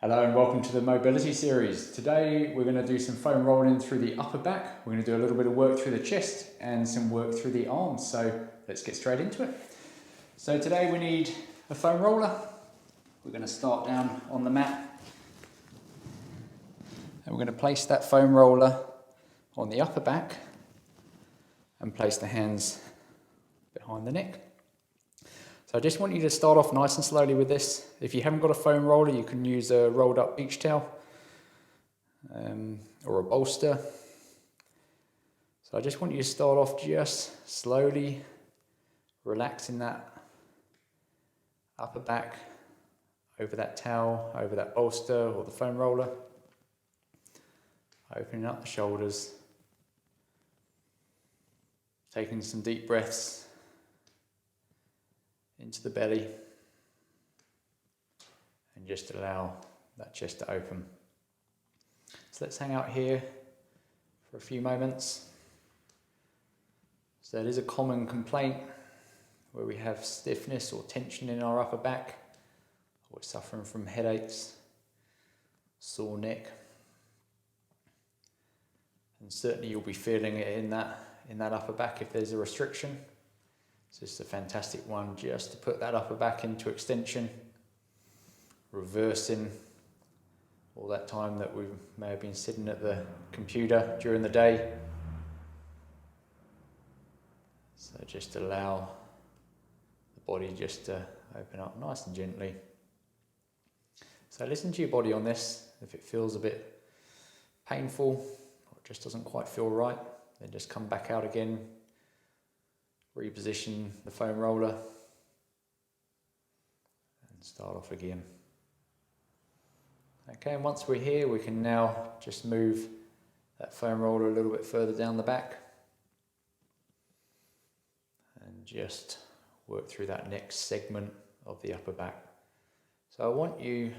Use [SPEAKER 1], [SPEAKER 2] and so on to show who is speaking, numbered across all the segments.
[SPEAKER 1] Hello and welcome to the mobility series. Today we're going to do some foam rolling through the upper back. We're going to do a little bit of work through the chest and some work through the arms. So let's get straight into it. So today we need a foam roller. We're going to start down on the mat. And we're going to place that foam roller on the upper back and place the hands behind the neck. So I just want you to start off nice and slowly with this. If you haven't got a foam roller, you can use a rolled up beach towel or a bolster. So I just want you to start off just slowly relaxing that upper back over that towel, over that bolster or the foam roller. Opening up the shoulders. Taking some deep breaths into the belly and just allow that chest to open. So let's hang out here for a few moments. So that is a common complaint where we have stiffness or tension in our upper back, or we're suffering from headaches, sore neck, and certainly you'll be feeling it in that upper back if there's a restriction. So it's a fantastic one just to put that upper back into extension, reversing all that time that we may have been sitting at the computer during the day. So just allow the body just to open up nice and gently. So listen to your body on this. If it feels a bit painful or it just doesn't quite feel right, then just come back out again. Reposition the foam roller and start off again. Okay, and once we're here, we can now just move that foam roller a little bit further down the back and just work through that next segment of the upper back. So I want you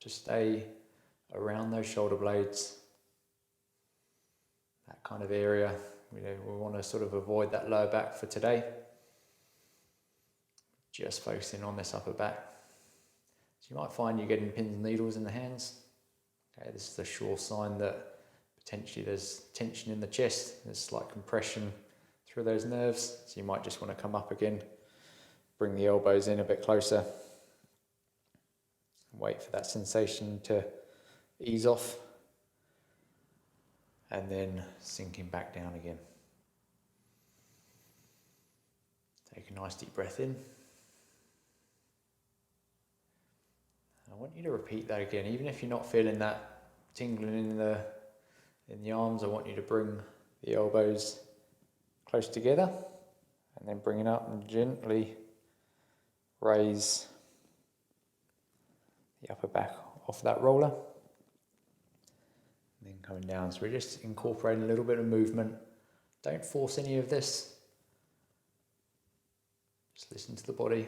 [SPEAKER 1] to stay around those shoulder blades, that kind of area. We want to sort of avoid that lower back for today. Just focusing on this upper back. So you might find you're getting pins and needles in the hands. Okay, this is a sure sign that potentially there's tension in the chest. There's slight compression through those nerves. So you might just want to come up again, bring the elbows in a bit closer, and wait for that sensation to ease off. And then sinking back down again. Take a nice deep breath in. And I want you to repeat that again, even if you're not feeling that tingling in the arms. I want you to bring the elbows close together and then bring it up and gently raise the upper back off that roller. Then coming down. So we're just incorporating a little bit of movement. Don't force any of this. Just listen to the body.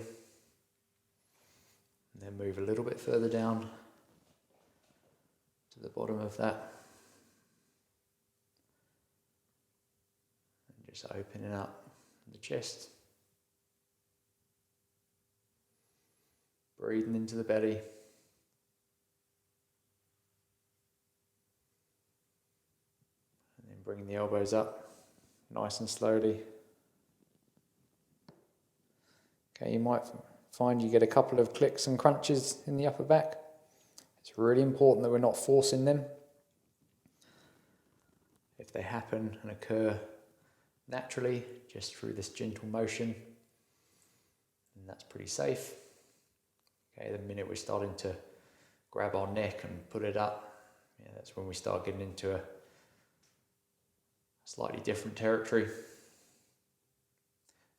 [SPEAKER 1] And then move a little bit further down to the bottom of that. And just opening up the chest. Breathing into the belly. Bringing the elbows up nice and slowly. Okay, you might find you get a couple of clicks and crunches in the upper back. It's really important that we're not forcing them. If they happen and occur naturally, just through this gentle motion, then that's pretty safe. Okay, the minute we're starting to grab our neck and put it up, that's when we start getting into a slightly different territory.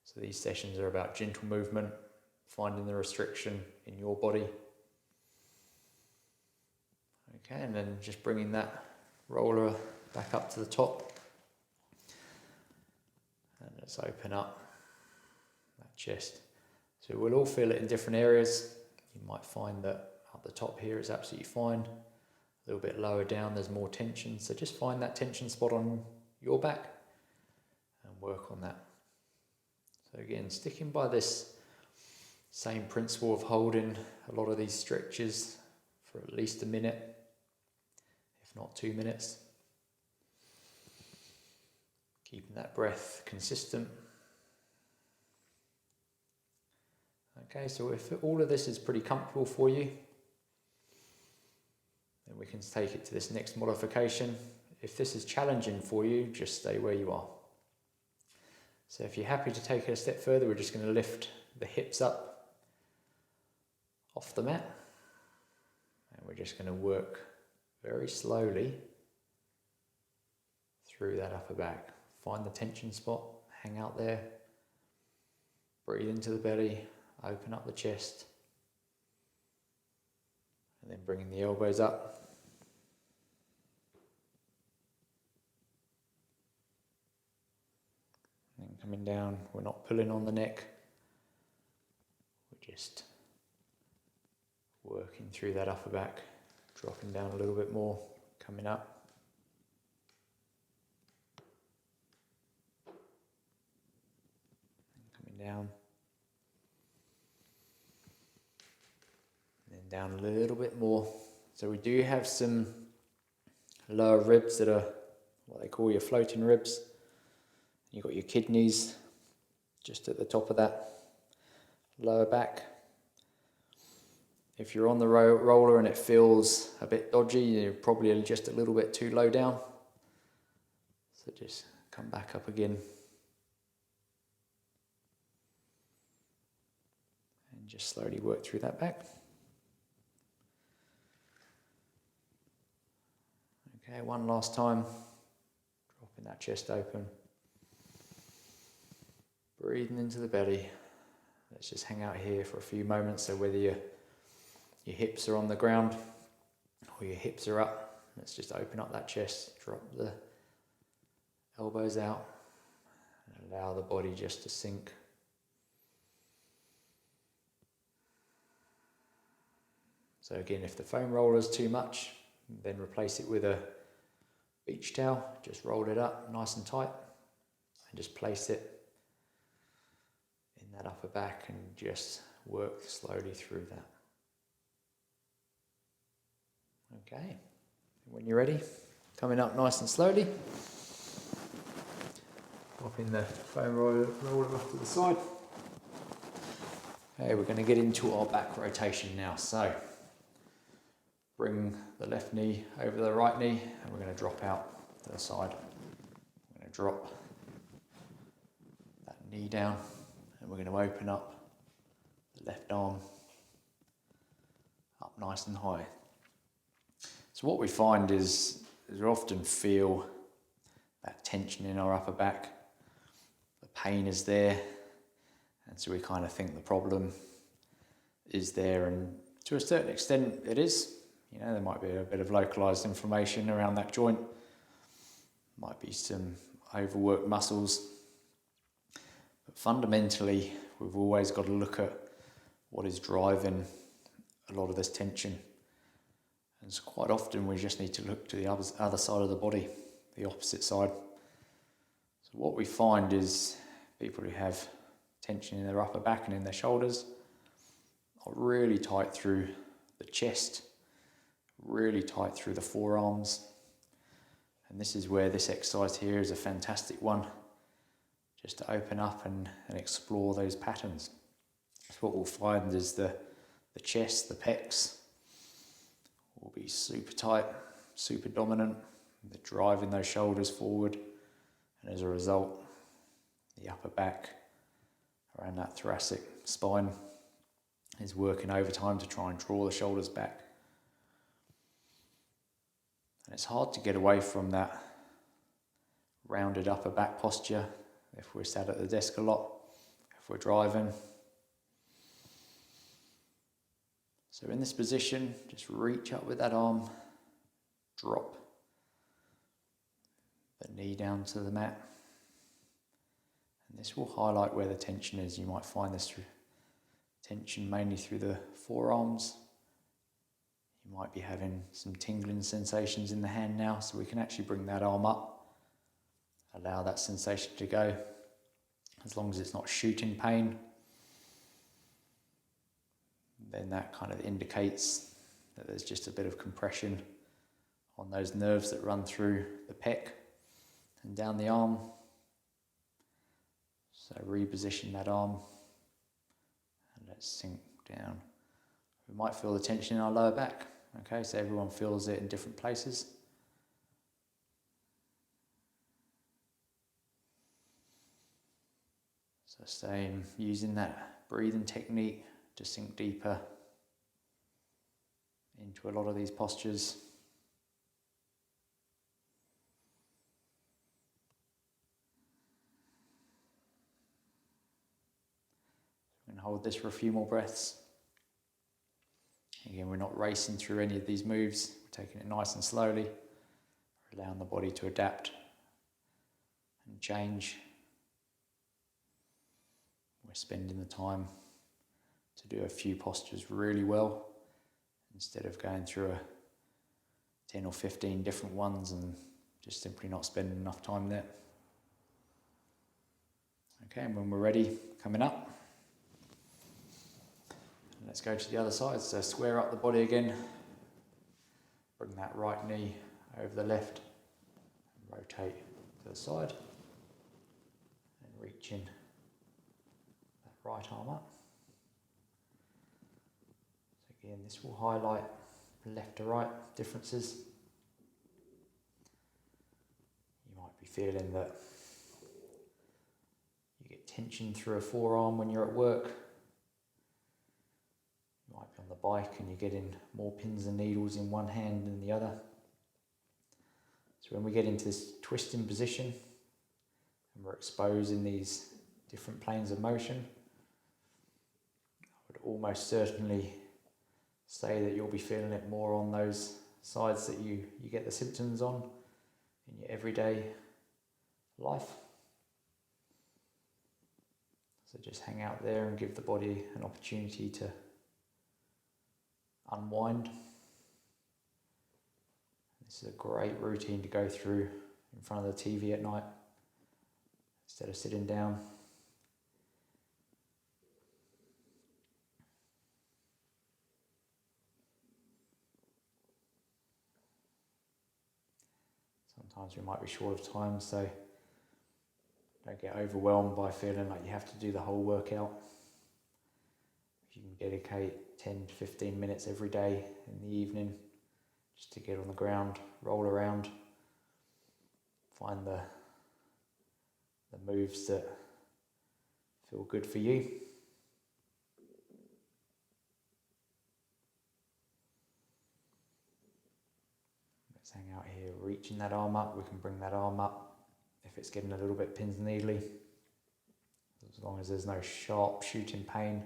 [SPEAKER 1] So these sessions are about gentle movement, finding the restriction in your body. Okay, and then just bringing that roller back up to the top. And let's open up that chest. So we'll all feel it in different areas. You might find that up the top here is absolutely fine. A little bit lower down there's more tension. So just find that tension spot on your back and work on that. So again, sticking by this same principle of holding a lot of these stretches for at least a minute, if not 2 minutes. Keeping that breath consistent. Okay, so if all of this is pretty comfortable for you, then we can take it to this next modification. If this is challenging for you, just stay where you are. So if you're happy to take it a step further, we're just going to lift the hips up off the mat. And we're just going to work very slowly through that upper back. Find the tension spot, hang out there, breathe into the belly, open up the chest, and then bringing the elbows up. And coming down, we're not pulling on the neck, we're just working through that upper back, dropping down a little bit more, coming up. And coming down. And then down a little bit more. So we do have some lower ribs that are what they call your floating ribs. You've got your kidneys just at the top of that lower back. If you're on the roller and it feels a bit dodgy, you're probably just a little bit too low down. So just come back up again. And just slowly work through that back. Okay, one last time. Dropping that chest open. Breathing into the belly. Let's just hang out here for a few moments. So whether your hips are on the ground or your hips are up, let's just open up that chest, drop the elbows out, and allow the body just to sink. So again, if the foam roller is too much, then replace it with a beach towel. Just roll it up nice and tight and just place it in that upper back and just work slowly through that. Okay, when you're ready, coming up nice and slowly. Popping the foam roller off to the side. Okay, we're going to get into our back rotation now. So, bring the left knee over the right knee and we're going to drop out to the side. We're going to drop that knee down and we're going to open up the left arm up nice and high. So what we find is we often feel that tension in our upper back. The pain is there, and so we kind of think the problem is there, and to a certain extent it is. You know, there might be a bit of localized inflammation around that joint. Might be some overworked muscles. But fundamentally, we've always got to look at what is driving a lot of this tension. And so quite often we just need to look to the other side of the body, the opposite side. So what we find is people who have tension in their upper back and in their shoulders are really tight through the chest, really tight through the forearms. And this is where this exercise here is a fantastic one, just to open up and explore those patterns. So what we'll find is the chest, the pecs, will be super tight, super dominant. They're driving those shoulders forward, and as a result, the upper back around that thoracic spine is working overtime to try and draw the shoulders back. And it's hard to get away from that rounded upper back posture if we're sat at the desk a lot, if we're driving. So in this position, just reach up with that arm, drop the knee down to the mat. And this will highlight where the tension is. You might find this tension mainly through the forearms. You might be having some tingling sensations in the hand now, so we can actually bring that arm up, allow that sensation to go, as long as it's not shooting pain. Then that kind of indicates that there's just a bit of compression on those nerves that run through the pec and down the arm. So reposition that arm and let's sink down. We might feel the tension in our lower back. Okay, so everyone feels it in different places. So same, using that breathing technique to sink deeper into a lot of these postures. We're going to hold this for a few more breaths. Again, we're not racing through any of these moves. We're taking it nice and slowly, allowing the body to adapt and change. We're spending the time to do a few postures really well instead of going through 10 or 15 different ones and just simply not spending enough time there. Okay, and when we're ready, coming up, let's go to the other side. So square up the body again, bring that right knee over the left, and rotate to the side, and reach in that right arm up. So again, this will highlight left to right differences. You might be feeling that you get tension through a forearm when you're at work. You might be on the bike and you're getting more pins and needles in one hand than the other. So when we get into this twisting position and we're exposing these different planes of motion, I would almost certainly say that you'll be feeling it more on those sides that you get the symptoms on in your everyday life. So just hang out there and give the body an opportunity to unwind. This is a great routine to go through in front of the TV at night instead of sitting down. Sometimes we might be short of time, so don't get overwhelmed by feeling like you have to do the whole workout. If you can dedicate 10 to 15 minutes every day in the evening just to get on the ground, roll around, find the moves that feel good for you. Let's hang out here, reaching that arm up. We can bring that arm up if it's getting a little bit pins and needly, as long as there's no sharp shooting pain.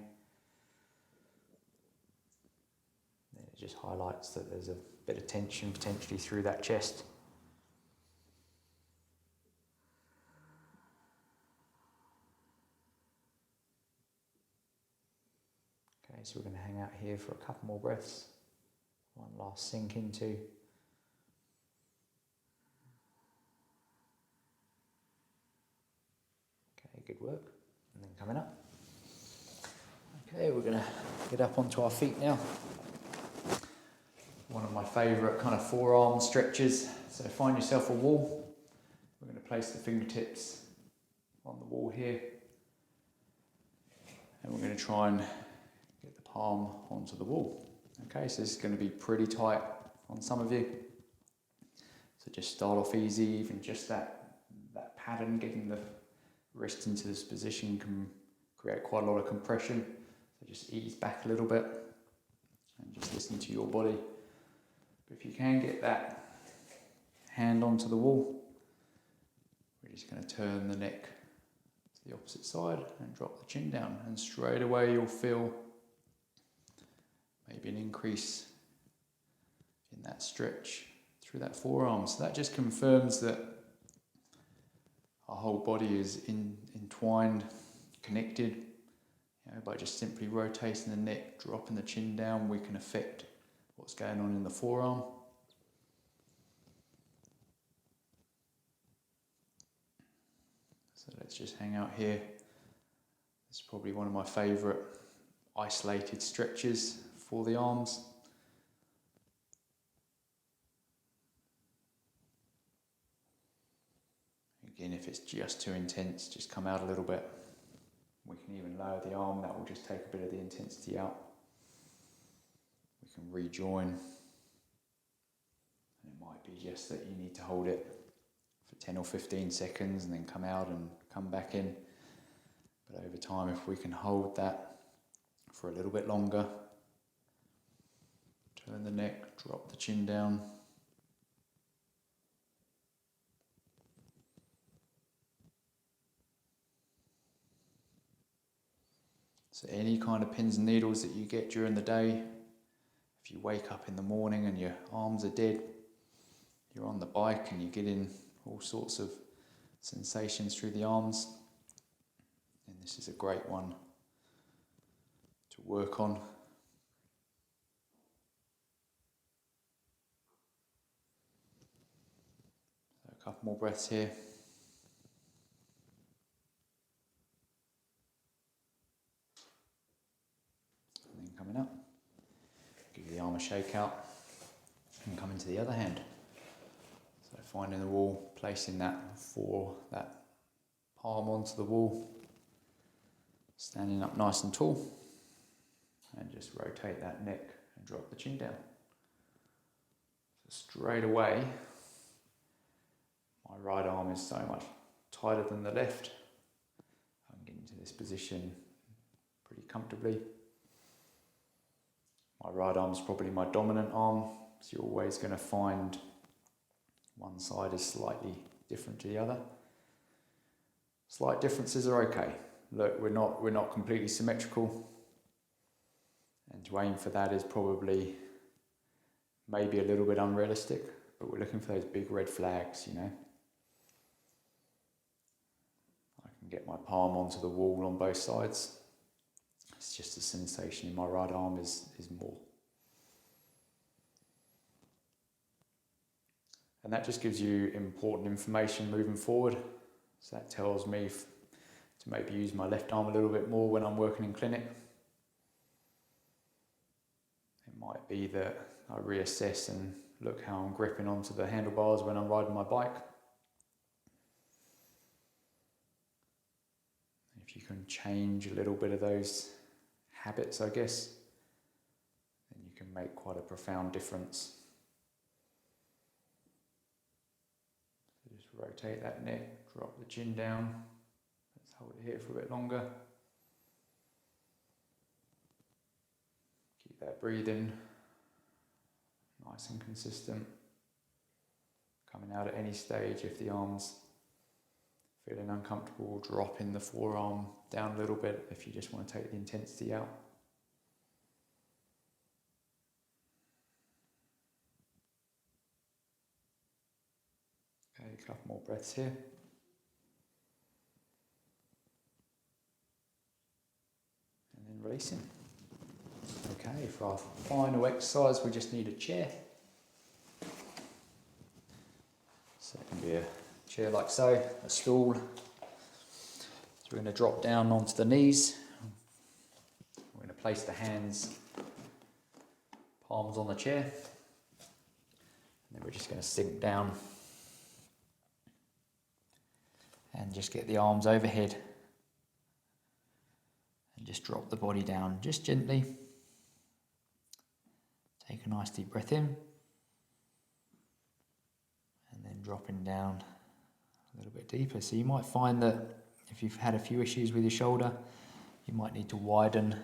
[SPEAKER 1] Then it just highlights that there's a bit of tension potentially through that chest. Okay, so we're going to hang out here for a couple more breaths. One last sink into. Okay, good work. And then coming up. Okay, we're going to get up onto our feet now. One of my favourite kind of forearm stretches. So find yourself a wall. We're going to place the fingertips on the wall here. And we're going to try and get the palm onto the wall. Okay, so this is going to be pretty tight on some of you. So just start off easy, even just that pattern, getting the wrist into this position can create quite a lot of compression. So just ease back a little bit and just listen to your body. But if you can get that hand onto the wall, we're just going to turn the neck to the opposite side and drop the chin down, and straight away you'll feel maybe an increase in that stretch through that forearm. So that just confirms that our whole body is entwined, connected. By just simply rotating the neck, dropping the chin down, we can affect what's going on in the forearm. So let's just hang out here. This is probably one of my favourite isolated stretches for the arms. Again, if it's just too intense, just come out a little bit. We can even lower the arm, that will just take a bit of the intensity out. We can rejoin. And it might be just that you need to hold it for 10 or 15 seconds and then come out and come back in. But over time, if we can hold that for a little bit longer, turn the neck, drop the chin down. So any kind of pins and needles that you get during the day, if you wake up in the morning and your arms are dead, you're on the bike and you're getting all sorts of sensations through the arms, then this is a great one to work on. So a couple more breaths here. And then coming up, give the arm a shake out and come into the other hand. So finding the wall, placing that palm onto the wall, standing up nice and tall, and just rotate that neck and drop the chin down. So straight away, my right arm is so much tighter than the left. I'm getting into this position pretty comfortably. My right arm is probably my dominant arm, so you're always going to find one side is slightly different to the other. Slight differences are okay. Look, we're not completely symmetrical, and to aim for that is probably maybe a little bit unrealistic, but we're looking for those big red flags, you know. I can get my palm onto the wall on both sides. It's just the sensation in my right arm is more. And that just gives you important information moving forward. So that tells me to maybe use my left arm a little bit more when I'm working in clinic. It might be that I reassess and look how I'm gripping onto the handlebars when I'm riding my bike. If you can change a little bit of those habits, I guess, then you can make quite a profound difference. So just rotate that neck, drop the chin down. Let's hold it here for a bit longer. Keep that breathing nice and consistent. Coming out at any stage if the arm's feeling uncomfortable, dropping the forearm down a little bit if you just want to take the intensity out. Okay, a couple more breaths here. And then releasing. Okay, for our final exercise, we just need a chair. So it can be a chair like so, a stool. So we're going to drop down onto the knees. We're going to place the hands, palms on the chair. And then we're just going to sink down and just get the arms overhead. And just drop the body down just gently. Take a nice deep breath in. And then dropping down a little bit deeper. So you might find that if you've had a few issues with your shoulder, you might need to widen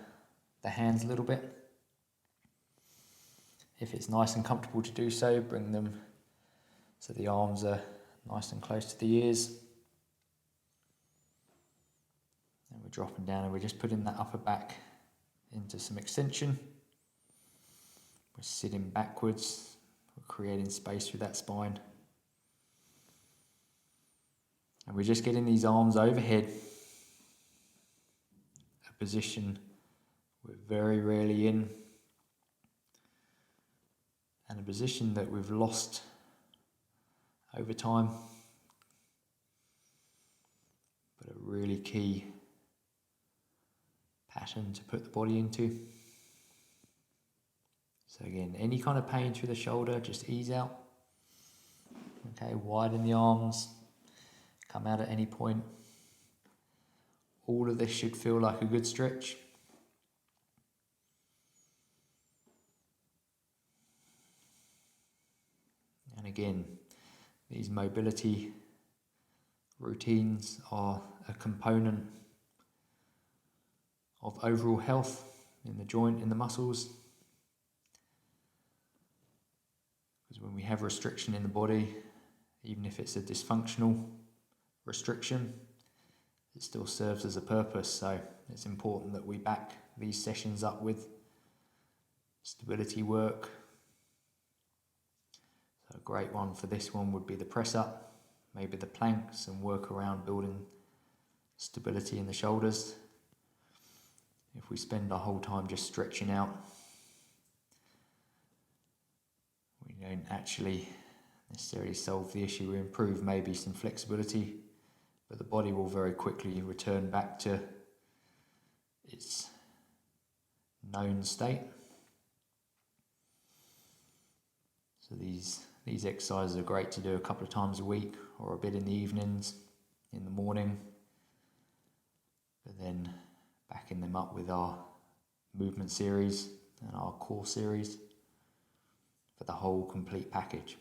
[SPEAKER 1] the hands a little bit. If it's nice and comfortable to do so, bring them so the arms are nice and close to the ears. And we're dropping down and we're just putting that upper back into some extension. We're sitting backwards, we're creating space through that spine. And we're just getting these arms overhead, a position we're very rarely in, and a position that we've lost over time, but a really key pattern to put the body into. So again, any kind of pain through the shoulder, just ease out. Okay, widen the arms, come out at any point. All of this should feel like a good stretch. And again, these mobility routines are a component of overall health in the joint, in the muscles. Because when we have restriction in the body, even if it's a dysfunctional restriction, it still serves as a purpose. So it's important that we back these sessions up with stability work. So a great one for this one would be the press up, maybe the planks, and work around building stability in the shoulders. If we spend our whole time just stretching out, we don't actually necessarily solve the issue. We improve maybe some flexibility, but the body will very quickly return back to its known state. So these exercises are great to do a couple of times a week, or a bit in the evenings, in the morning, but then backing them up with our movement series and our core series for the whole complete package.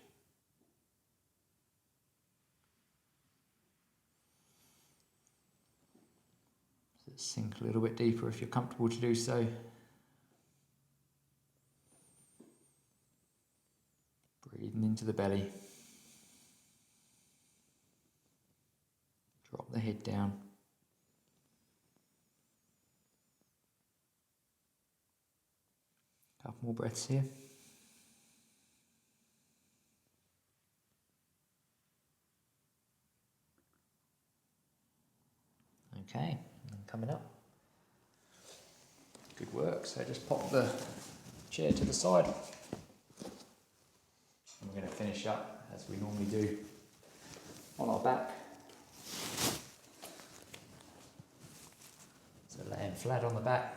[SPEAKER 1] So sink a little bit deeper if you're comfortable to do so. Breathing into the belly. Drop the head down. Couple more breaths here. Okay, and coming up. Good work. So just pop the chair to the side. And we're going to finish up as we normally do on our back. So laying flat on the back,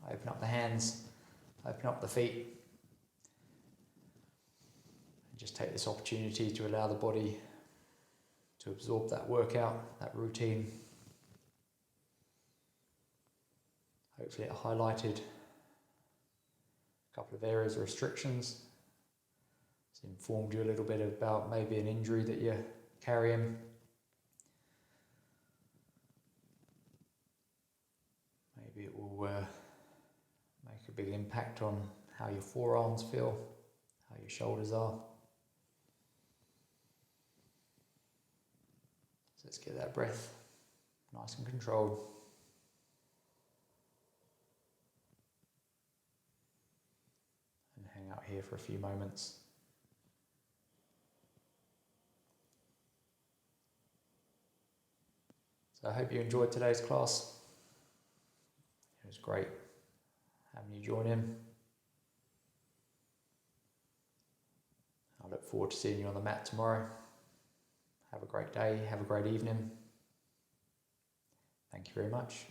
[SPEAKER 1] open up the hands, open up the feet. And just take this opportunity to allow the body to absorb that workout, that routine. Hopefully it highlighted a couple of areas of restrictions. It's informed you a little bit about maybe an injury that you're carrying. Maybe it will make a big impact on how your forearms feel, how your shoulders are. So let's get that breath nice and controlled. And hang out here for a few moments. So I hope you enjoyed today's class. It was great having you join in. I look forward to seeing you on the mat tomorrow. Have a great day, have a great evening. Thank you very much.